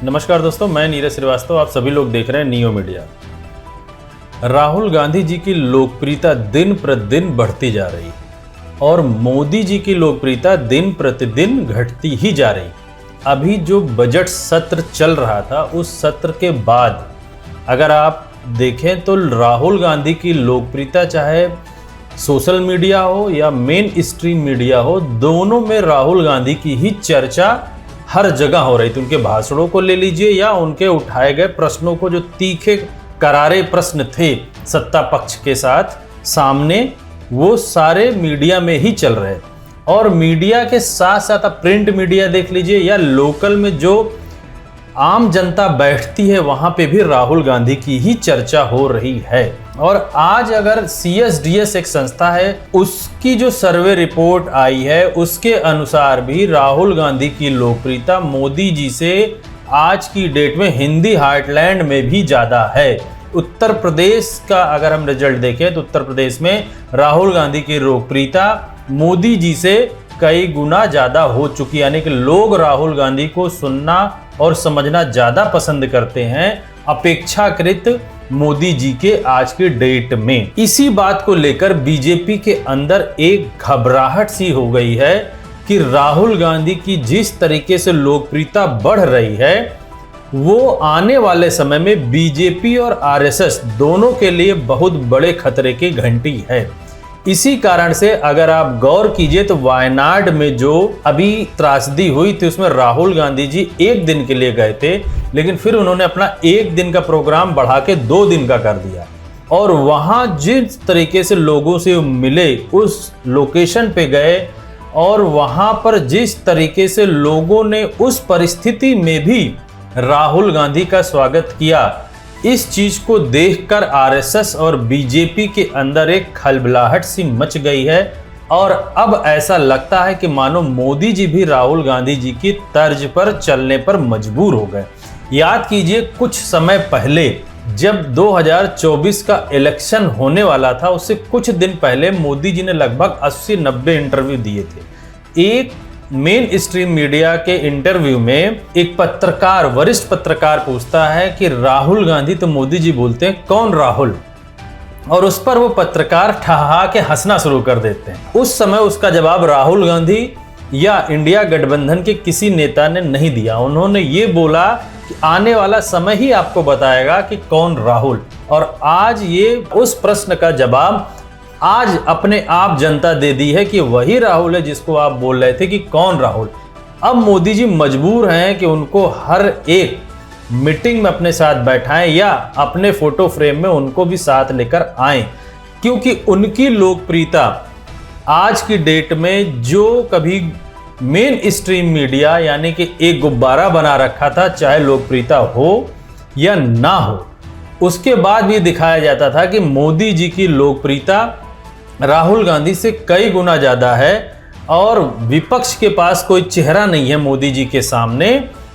नमस्कार दोस्तों, मैं नीरज श्रीवास्तव। आप सभी लोग देख रहे हैं नियो मीडिया। राहुल गांधी जी की लोकप्रियता दिन प्रतिदिन बढ़ती जा रही और मोदी जी की लोकप्रियता दिन प्रतिदिन घटती ही जा रही। अभी जो बजट सत्र चल रहा था, उस सत्र के बाद अगर आप देखें तो राहुल गांधी की लोकप्रियता चाहे सोशल मीडिया हो या मेन स्ट्रीम मीडिया हो, दोनों में राहुल गांधी की ही चर्चा हर जगह हो रही थी। उनके भाषणों को ले लीजिए या उनके उठाए गए प्रश्नों को, जो तीखे करारे प्रश्न थे सत्ता पक्ष के साथ सामने, वो सारे मीडिया में ही चल रहे। और मीडिया के साथ साथ आप प्रिंट मीडिया देख लीजिए या लोकल में जो आम जनता बैठती है, वहां पे भी राहुल गांधी की ही चर्चा हो रही है। और आज अगर CSDS एक संस्था है, उसकी जो सर्वे रिपोर्ट आई है, उसके अनुसार भी राहुल गांधी की लोकप्रियता मोदी जी से आज की डेट में हिंदी हार्टलैंड में भी ज़्यादा है। उत्तर प्रदेश का अगर हम रिजल्ट देखें तो उत्तर प्रदेश में राहुल गांधी की लोकप्रियता मोदी जी से कई गुना ज़्यादा हो चुकी, यानी कि लोग राहुल गांधी को सुनना और समझना ज़्यादा पसंद करते हैं अपेक्षाकृत मोदी जी के आज के डेट में। इसी बात को लेकर बीजेपी के अंदर एक घबराहट सी हो गई है कि राहुल गांधी की जिस तरीके से लोकप्रियता बढ़ रही है, वो आने वाले समय में बीजेपी और RSS दोनों के लिए बहुत बड़े खतरे की घंटी है। इसी कारण से अगर आप गौर कीजिए तो वायनाड में जो अभी त्रासदी हुई थी, उसमें राहुल गांधी जी एक दिन के लिए गए थे, लेकिन फिर उन्होंने अपना एक दिन का प्रोग्राम बढ़ा के 2 दिन का कर दिया। और वहां जिस तरीके से लोगों से मिले, उस लोकेशन पे गए और वहां पर जिस तरीके से लोगों ने उस परिस्थिति में भी राहुल गांधी का स्वागत किया, इस चीज को देखकर RSS और बीजेपी के अंदर एक खलबलाहट सी मच गई है। और अब ऐसा लगता है कि मानो मोदी जी भी राहुल गांधी जी की तर्ज पर चलने पर मजबूर हो गए। याद कीजिए, कुछ समय पहले जब 2024 का इलेक्शन होने वाला था, उससे कुछ दिन पहले मोदी जी ने लगभग 80-90 इंटरव्यू दिए थे। एक मेन स्ट्रीम मीडिया के इंटरव्यू में एक पत्रकार, वरिष्ठ पत्रकार पूछता है कि राहुल गांधी तो मोदी जी बोलते हैं, कौन राहुल? और उस पर वो पत्रकार ठहा के हंसना शुरू कर देते हैं। उस समय उसका जवाब राहुल गांधी या इंडिया गठबंधन के किसी नेता ने नहीं दिया। उन्होंने ये बोला कि आने वाला समय ही आपको बताएगा कि कौन राहुल। और आज ये उस प्रश्न का जवाब आज अपने आप जनता दे दी है कि वही राहुल है जिसको आप बोल रहे थे कि कौन राहुल। अब मोदी जी मजबूर हैं कि उनको हर एक मीटिंग में अपने साथ बैठाएं या अपने फोटो फ्रेम में उनको भी साथ लेकर आएं, क्योंकि उनकी लोकप्रियता आज की डेट में जो कभी मेन स्ट्रीम मीडिया यानी कि एक गुब्बारा बना रखा था, चाहे लोकप्रियता हो या ना हो, उसके बाद भी दिखाया जाता था कि मोदी जी की लोकप्रियता राहुल गांधी से कई गुना ज़्यादा है और विपक्ष के पास कोई चेहरा नहीं है मोदी जी के सामने,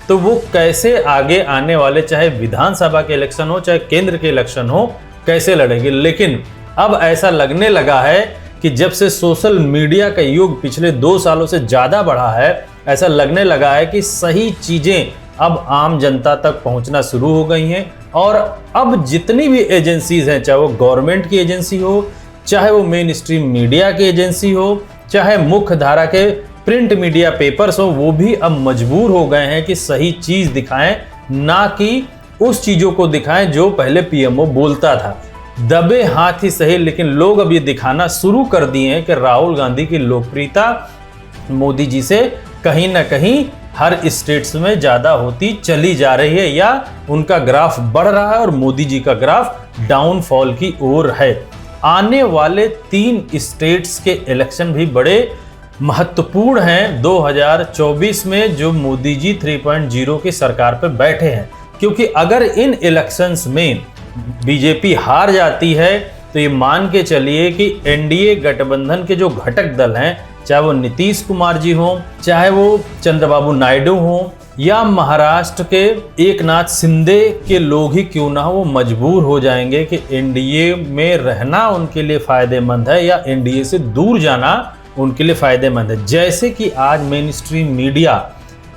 तो वो कैसे आगे आने वाले चाहे विधानसभा के इलेक्शन हो चाहे केंद्र के इलेक्शन हो, कैसे लड़ेंगे। लेकिन अब ऐसा लगने लगा है कि जब से सोशल मीडिया का युग पिछले 2 सालों से ज़्यादा बढ़ा है, ऐसा लगने लगा है कि सही चीज़ें अब आम जनता तक पहुंचना शुरू हो गई हैं। और अब जितनी भी एजेंसीज हैं, चाहे वो गवर्नमेंट की एजेंसी हो, चाहे वो मेन स्ट्रीम मीडिया की एजेंसी हो, चाहे मुख्य धारा के प्रिंट मीडिया पेपर्स हो, वो भी अब मजबूर हो गए हैं कि सही चीज़ दिखाएं, ना कि उस चीज़ों को दिखाएं जो पहले PMO बोलता था। दबे हाथ ही सही, लेकिन लोग अब ये दिखाना शुरू कर दिए हैं कि राहुल गांधी की लोकप्रियता मोदी जी से कहीं ना कहीं हर स्टेट्स में ज़्यादा होती चली जा रही है, या उनका ग्राफ बढ़ रहा है और मोदी जी का ग्राफ डाउनफॉल की ओर है। आने वाले 3 स्टेट्स के इलेक्शन भी बड़े महत्वपूर्ण हैं 2024 में, जो मोदी जी 3.0 की सरकार पर बैठे हैं। क्योंकि अगर इन इलेक्शंस में बीजेपी हार जाती है तो ये मान के चलिए कि NDA गठबंधन के जो घटक दल हैं, चाहे वो नीतीश कुमार जी हों, चाहे वो चंद्रबाबू नायडू हों, या महाराष्ट्र के एकनाथ शिंदे के लोग ही क्यों ना हो, वो मजबूर हो जाएंगे कि NDA में रहना उनके लिए फ़ायदेमंद है या NDA से दूर जाना उनके लिए फ़ायदेमंद है। जैसे कि आज मेन स्ट्रीम मीडिया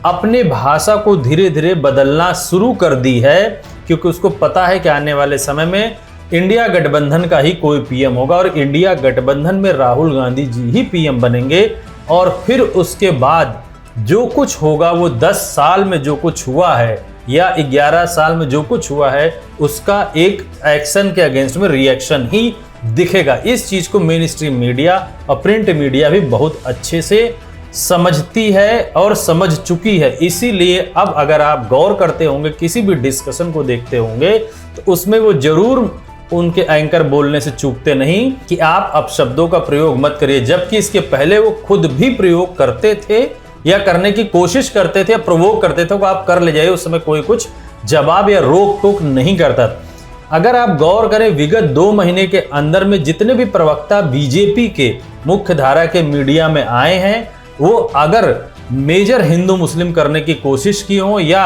अपने भाषा को धीरे धीरे बदलना शुरू कर दी है, क्योंकि उसको पता है कि आने वाले समय में इंडिया गठबंधन का ही कोई पीएम होगा और इंडिया गठबंधन में राहुल गांधी जी ही पीएम बनेंगे। और फिर उसके बाद जो कुछ होगा वो 10 साल में जो कुछ हुआ है या 11 साल में जो कुछ हुआ है उसका एक एक्शन के अगेंस्ट में रिएक्शन ही दिखेगा। इस चीज को मेन स्ट्रीम मीडिया और प्रिंट मीडिया भी बहुत अच्छे से समझती है और समझ चुकी है। इसीलिए अब अगर आप गौर करते होंगे, किसी भी डिस्कशन को देखते होंगे, तो उसमें वो जरूर उनके एंकर बोलने से चूकते नहीं कि आप अपशब्दों का प्रयोग मत करिए, जबकि इसके पहले वो खुद भी प्रयोग करते थे या करने की कोशिश करते थे या प्रोवोक करते थे, वो आप कर ले जाइए, उस समय कोई कुछ जवाब या रोक टोक नहीं करता। अगर आप गौर करें, विगत 2 महीने के अंदर में जितने भी प्रवक्ता बीजेपी के मुख्य धारा के मीडिया में आए हैं, वो अगर मेजर हिंदू मुस्लिम करने की कोशिश की हो या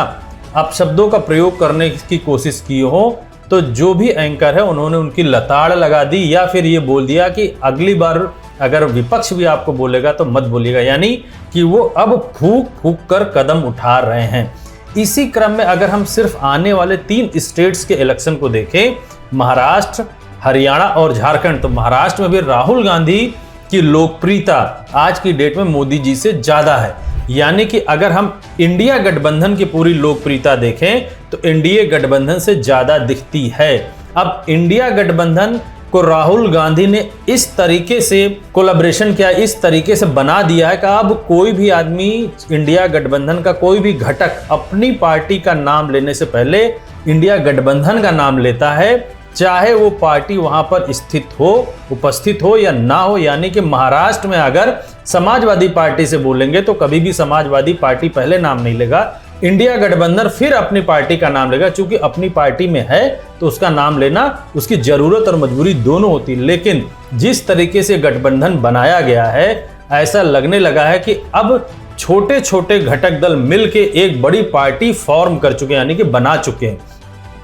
अपशब्दों का प्रयोग करने की कोशिश की हो, तो जो भी एंकर है उन्होंने उनकी लताड़ लगा दी या फिर ये बोल दिया कि अगली बार अगर विपक्ष भी आपको बोलेगा तो मत बोलिएगा, यानी कि वो अब फूक फूक कर कदम उठा रहे हैं। इसी क्रम में अगर हम सिर्फ आने वाले 3 स्टेट्स के इलेक्शन को देखें, महाराष्ट्र, हरियाणा और झारखंड, तो महाराष्ट्र में भी राहुल गांधी की लोकप्रियता आज की डेट में मोदी जी से ज्यादा है। यानी कि अगर हम इंडिया गठबंधन की पूरी लोकप्रियता देखें तो एनडीए गठबंधन से ज्यादा दिखती है। अब इंडिया गठबंधन को राहुल गांधी ने इस तरीके से कोलैबोरेशन किया, इस तरीके से बना दिया है कि अब कोई भी आदमी इंडिया गठबंधन का कोई भी घटक अपनी पार्टी का नाम लेने से पहले इंडिया गठबंधन का नाम लेता है, चाहे वो पार्टी वहां पर स्थित हो, उपस्थित हो या ना हो। यानी कि महाराष्ट्र में अगर समाजवादी पार्टी से बोलेंगे तो कभी भी समाजवादी पार्टी पहले नाम नहीं लेगा, इंडिया गठबंधन फिर अपनी पार्टी का नाम लेगा, क्योंकि अपनी पार्टी में है तो उसका नाम लेना उसकी जरूरत और मजबूरी दोनों होती है। लेकिन जिस तरीके से गठबंधन बनाया गया है, ऐसा लगने लगा है कि अब छोटे छोटे घटक दल मिलके एक बड़ी पार्टी फॉर्म कर चुके हैं, यानी कि बना चुके हैं।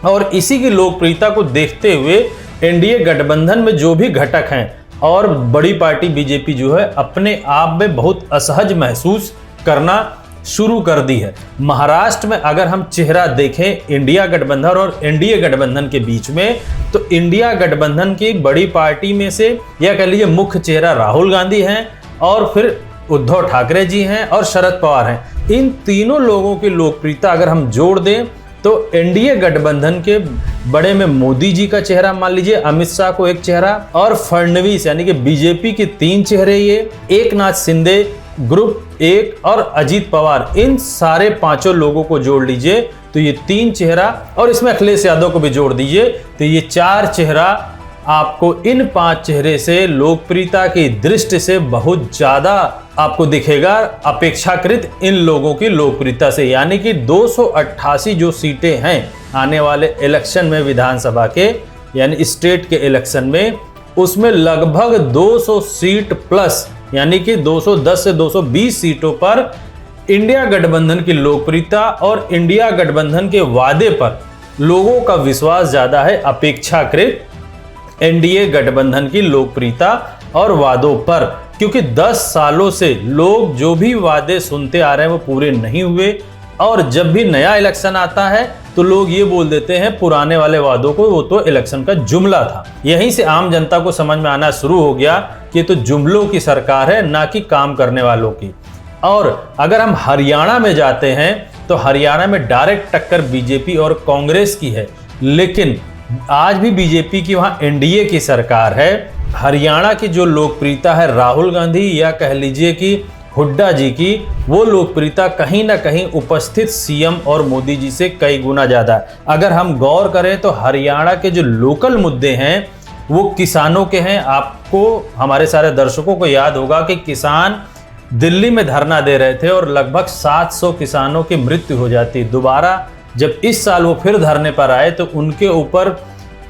और इसी की लोकप्रियता को देखते हुए एनडीए गठबंधन में जो भी घटक हैं और बड़ी पार्टी बीजेपी जो है, अपने आप में बहुत असहज महसूस करना शुरू कर दी है। महाराष्ट्र में अगर हम चेहरा देखें इंडिया गठबंधन और एनडीए गठबंधन के बीच में, तो इंडिया गठबंधन की बड़ी पार्टी में से या कह लीजिए मुख्य चेहरा राहुल गांधी हैं और फिर उद्धव ठाकरे जी हैं और शरद पवार हैं। इन तीनों लोगों की लोकप्रियता अगर हम जोड़ दें तो एनडीए गठबंधन के बड़े में मोदी जी का चेहरा मान लीजिए, अमित शाह को एक चेहरा, और फडणवीस यानी कि बीजेपी के 3 चेहरे, ये एकनाथ शिंदे ग्रुप 1 और अजीत पवार, इन सारे 5 लोगों को जोड़ लीजिए तो ये 3 चेहरा, और इसमें अखिलेश यादव को भी जोड़ दीजिए तो ये 4 चेहरा आपको इन 5 चेहरे से लोकप्रियता की दृष्टि से बहुत ज्यादा आपको दिखेगा अपेक्षाकृत इन लोगों की लोकप्रियता से। यानी कि 288 जो सीटें हैं आने वाले इलेक्शन में विधानसभा के यानी स्टेट के इलेक्शन में, उसमें लगभग 200 सीट प्लस यानी कि 210 से 220 सीटों पर इंडिया गठबंधन की लोकप्रियता और इंडिया गठबंधन के वादे पर लोगों का विश्वास ज्यादा है अपेक्षाकृत एनडीए गठबंधन की लोकप्रियता और वादों पर, क्योंकि 10 सालों से लोग जो भी वादे सुनते आ रहे हैं वो पूरे नहीं हुए, और जब भी नया इलेक्शन आता है तो लोग ये बोल देते हैं पुराने वाले वादों को वो तो इलेक्शन का जुमला था। यहीं से आम जनता को समझ में आना शुरू हो गया कि ये तो जुमलों की सरकार है, ना कि काम करने वालों की। और अगर हम हरियाणा में जाते हैं तो हरियाणा में डायरेक्ट टक्कर बीजेपी और कांग्रेस की है, लेकिन आज भी बीजेपी की वहां एनडीए की सरकार है। हरियाणा की जो लोकप्रियता है राहुल गांधी या कह लीजिए कि हुड्डा जी की, वो लोकप्रियता कहीं ना कहीं उपस्थित सीएम और मोदी जी से कई गुना ज्यादा है। अगर हम गौर करें तो हरियाणा के जो लोकल मुद्दे हैं वो किसानों के हैं। आपको, हमारे सारे दर्शकों को याद होगा कि किसान दिल्ली में धरना दे रहे थे और लगभग 700 किसानों की मृत्यु हो जाती। दोबारा जब इस साल वो फिर धरने पर आए तो उनके ऊपर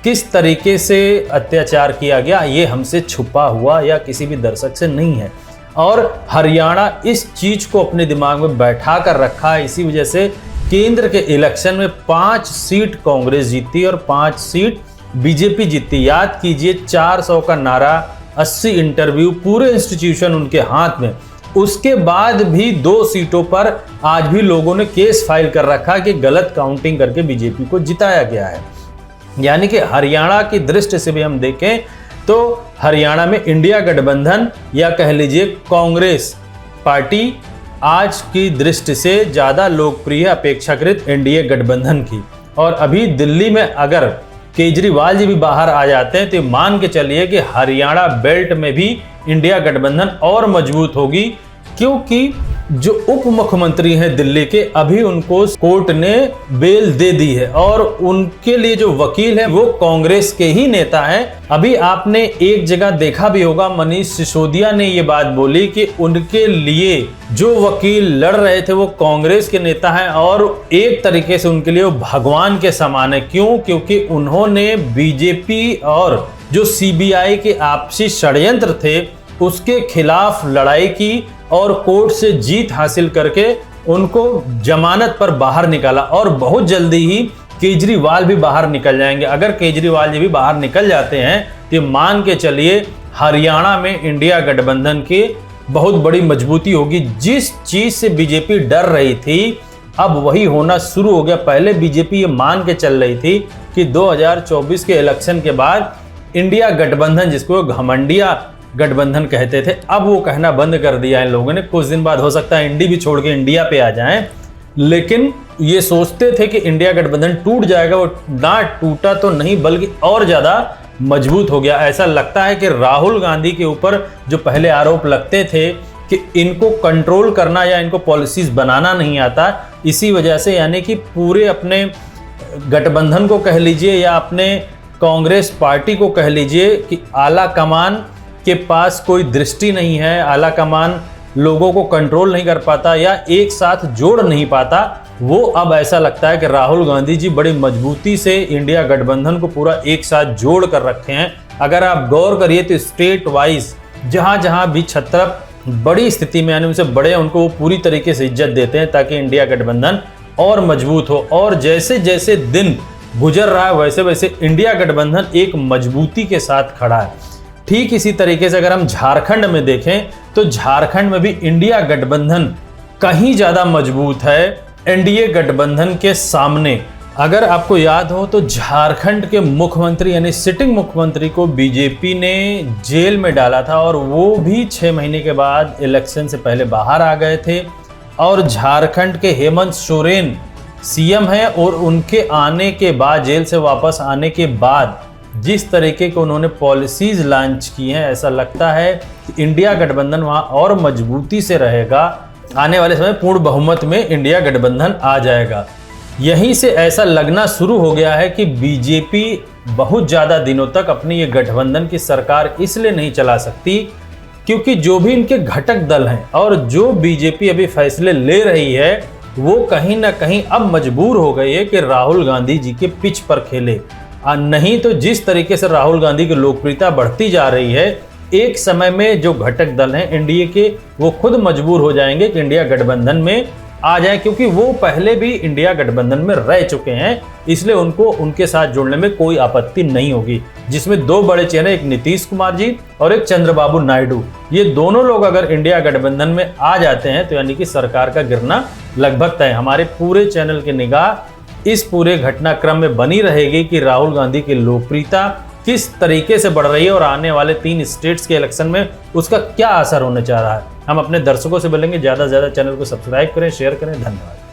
किस तरीके से अत्याचार किया गया ये हमसे छुपा हुआ या किसी भी दर्शक से नहीं है। और हरियाणा इस चीज को अपने दिमाग में बैठा कर रखा है। इसी वजह से केंद्र के इलेक्शन में 5 सीट कांग्रेस जीती और 5 सीट बीजेपी जीती। याद कीजिए 400 का नारा, 80 इंटरव्यू, पूरे इंस्टीट्यूशन उनके हाथ में। उसके बाद भी 2 सीटों पर आज भी लोगों ने केस फाइल कर रखा कि गलत काउंटिंग करके बीजेपी को जिताया गया है। यानी कि हरियाणा की दृष्टि से भी हम देखें तो हरियाणा में इंडिया गठबंधन या कह लीजिए कांग्रेस पार्टी आज की दृष्टि से ज़्यादा लोकप्रिय अपेक्षाकृत एनडीए गठबंधन की। और अभी दिल्ली में अगर केजरीवाल जी भी बाहर आ जाते हैं तो मान के चलिए कि हरियाणा बेल्ट में भी इंडिया गठबंधन और मजबूत होगी, क्योंकि जो उप मुख्यमंत्री हैं दिल्ली के, अभी उनको कोर्ट ने बेल दे दी है और उनके लिए जो वकील हैं वो कांग्रेस के ही नेता हैं। अभी आपने एक जगह देखा भी होगा, मनीष सिसोदिया ने ये बात बोली कि उनके लिए जो वकील लड़ रहे थे वो कांग्रेस के नेता हैं और एक तरीके से उनके लिए वो भगवान के समान है। क्यों? क्योंकि उन्होंने बीजेपी और जो सीबीआई के आपसी षड्यंत्र थे उसके खिलाफ लड़ाई की और कोर्ट से जीत हासिल करके उनको जमानत पर बाहर निकाला। और बहुत जल्दी ही केजरीवाल भी बाहर निकल जाएंगे। अगर केजरीवाल जी भी बाहर निकल जाते हैं तो मान के चलिए हरियाणा में इंडिया गठबंधन की बहुत बड़ी मजबूती होगी। जिस चीज से बीजेपी डर रही थी अब वही होना शुरू हो गया। पहले बीजेपी ये मान के चल रही थी कि 2024 के इलेक्शन के बाद इंडिया गठबंधन, जिसको घमंडिया गठबंधन कहते थे, अब वो कहना बंद कर दिया इन लोगों ने। कुछ दिन बाद हो सकता है इंडी भी छोड़ के इंडिया पे आ जाएं, लेकिन ये सोचते थे कि इंडिया गठबंधन टूट जाएगा। वो ना टूटा तो नहीं बल्कि और ज़्यादा मजबूत हो गया। ऐसा लगता है कि राहुल गांधी के ऊपर जो पहले आरोप लगते थे कि इनको कंट्रोल करना या इनको पॉलिसीज बनाना नहीं आता, इसी वजह से यानी कि पूरे अपने गठबंधन को कह लीजिए या अपने कांग्रेस पार्टी को कह लीजिए कि आला कमान के पास कोई दृष्टि नहीं है, आला कमान लोगों को कंट्रोल नहीं कर पाता या एक साथ जोड़ नहीं पाता। वो अब ऐसा लगता है कि राहुल गांधी जी बड़ी मजबूती से इंडिया गठबंधन को पूरा एक साथ जोड़ कर रखे हैं। अगर आप गौर करिए तो स्टेट वाइज जहां जहां भी छत्रप बड़ी स्थिति में यानी उनसे बड़े, उनको वो पूरी तरीके से इज्जत देते हैं ताकि इंडिया गठबंधन और मजबूत हो। और जैसे जैसे दिन गुजर रहा है वैसे वैसे इंडिया गठबंधन एक मजबूती के साथ खड़ा है। ठीक इसी तरीके से अगर हम झारखंड में देखें तो झारखंड में भी इंडिया गठबंधन कहीं ज्यादा मजबूत है एनडीए गठबंधन के सामने। अगर आपको याद हो तो झारखंड के मुख्यमंत्री यानी सिटिंग मुख्यमंत्री को बीजेपी ने जेल में डाला था और वो भी 6 महीने के बाद इलेक्शन से पहले बाहर आ गए थे। और झारखंड के हेमंत सोरेन सीएम है और उनके आने के बाद, जेल से वापस आने के बाद जिस तरीके के उन्होंने पॉलिसीज लॉन्च की हैं, ऐसा लगता है कि इंडिया गठबंधन वहां और मजबूती से रहेगा। आने वाले समय पूर्ण बहुमत में इंडिया गठबंधन आ जाएगा। यहीं से ऐसा लगना शुरू हो गया है कि बीजेपी बहुत ज़्यादा दिनों तक अपनी ये गठबंधन की सरकार इसलिए नहीं चला सकती क्योंकि जो भी इनके घटक दल हैं और जो बीजेपी अभी फैसले ले रही है वो कहीं ना कहीं अब मजबूर हो गई है कि राहुल गांधी जी के पिच पर खेले। नहीं तो जिस तरीके से राहुल गांधी की लोकप्रियता बढ़ती जा रही है, एक समय में जो घटक दल हैं एनडीए के वो खुद मजबूर हो जाएंगे कि इंडिया गठबंधन में आ जाए, क्योंकि वो पहले भी इंडिया गठबंधन में रह चुके हैं। इसलिए उनको उनके साथ जुड़ने में कोई आपत्ति नहीं होगी। जिसमें 2 बड़े चेहरे, एक नीतीश कुमार जी और एक चंद्रबाबू नायडू, ये दोनों लोग अगर इंडिया गठबंधन में आ जाते हैं तो यानी कि सरकार का गिरना लगभग तय। हमारे पूरे चैनल की निगाह इस पूरे घटनाक्रम में बनी रहेगी कि राहुल गांधी की लोकप्रियता किस तरीके से बढ़ रही है और आने वाले 3 स्टेट्स के इलेक्शन में उसका क्या असर होने जा रहा है। हम अपने दर्शकों से बोलेंगे ज़्यादा से ज़्यादा चैनल को सब्सक्राइब करें, शेयर करें। धन्यवाद।